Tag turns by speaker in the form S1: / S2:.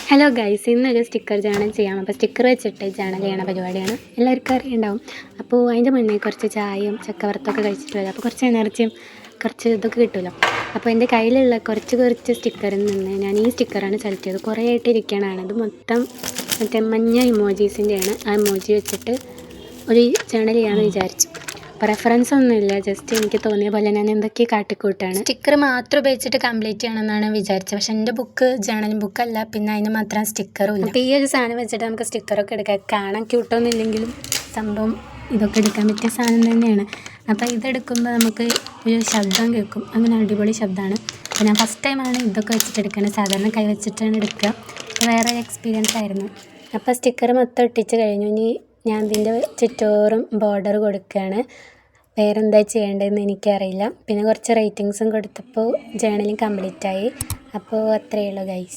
S1: Hello guys, ഇന്നൊരു sticker journal ചെയ്യാം. അപ്പോൾ സ്റ്റിക്കർ വെച്ചിട്ട് ജേണൽ ചെയ്യണ പരിപാടിയാണ്. എല്ലാവർക്കും അറിയുണ്ടാവും. അപ്പോൾ അതിൻ്റെ മുന്നേ കുറച്ച് ചായയും ചക്കവറുത്തൊക്കെ കഴിച്ചിട്ട് വരാം. അപ്പോൾ കുറച്ച് എനർജിയും കുറച്ച് ഇതൊക്കെ കിട്ടുമല്ലോ. അപ്പോൾ എൻ്റെ കയ്യിലുള്ള കുറച്ച് സ്റ്റിക്കറിൽ നിന്ന് ഞാൻ ഈ സ്റ്റിക്കറാണ് സെലക്ട് ചെയ്തത്. കുറേ ആയിട്ട് ഇരിക്കണതാണ്. ഇത് മൊത്തം മറ്റേ മഞ്ഞ ഇമോജീസിൻ്റെയാണ്. ആ ഇമോജി വെച്ചിട്ട് ഒരു ജേണൽ ചെയ്യാമെന്ന് വിചാരിച്ചു. അപ്പോൾ റെഫറൻസ് ഒന്നുമില്ല, ജസ്റ്റ് എനിക്ക് തോന്നിയ പോലെ ഞാൻ എന്തൊക്കെ കാട്ടിക്കൂട്ടാണ്. സ്റ്റിക്കർ മാത്രം ഉപയോഗിച്ചിട്ട് കംപ്ലീറ്റ് ചെയ്യണമെന്നാണ് വിചാരിച്ചത്. പക്ഷേ എൻ്റെ ബുക്ക് ജേണലിംഗ് ബുക്കല്ല, പിന്നെ അതിന് മാത്രം സ്റ്റിക്കറും ഇല്ല. അപ്പോൾ ഈ ഒരു സാധനം വെച്ചിട്ട് നമുക്ക് സ്റ്റിക്കറൊക്കെ എടുക്കാം. കാണാൻ ക്യൂട്ടൊന്നുമില്ലെങ്കിലും സംഭവം ഇതൊക്കെ എടുക്കാൻ പറ്റിയ സാധനം തന്നെയാണ്. അപ്പോൾ ഇതെടുക്കുമ്പോൾ നമുക്ക് ഒരു ശബ്ദം കേൾക്കും. അങ്ങനെ അടിപൊളി ശബ്ദമാണ്. അപ്പോൾ ഞാൻ ഫസ്റ്റ് ടൈമാണ് ഇതൊക്കെ വെച്ചിട്ട് എടുക്കുന്നത്. സാധാരണ കൈ വെച്ചിട്ടാണ് എടുക്കുക. വേറെ എക്സ്പീരിയൻസ് ആയിരുന്നു. അപ്പോൾ സ്റ്റിക്കർ മൊത്തം ഒട്ടിച്ച് കഴിഞ്ഞു. ഇനി ഞാൻ ഇതിൻ്റെ ചുറ്റോറും ബോർഡർ കൊടുക്കുകയാണ്. വേറെന്താ ചെയ്യേണ്ടതെന്ന് എനിക്കറിയില്ല. പിന്നെ കുറച്ച് റേറ്റിങ്സും കൊടുത്തപ്പോൾ ജേണലിങ് കംപ്ലീറ്റ് ആയി. അപ്പോൾ അത്രയേ ഉള്ളൂ ഗൈസ്.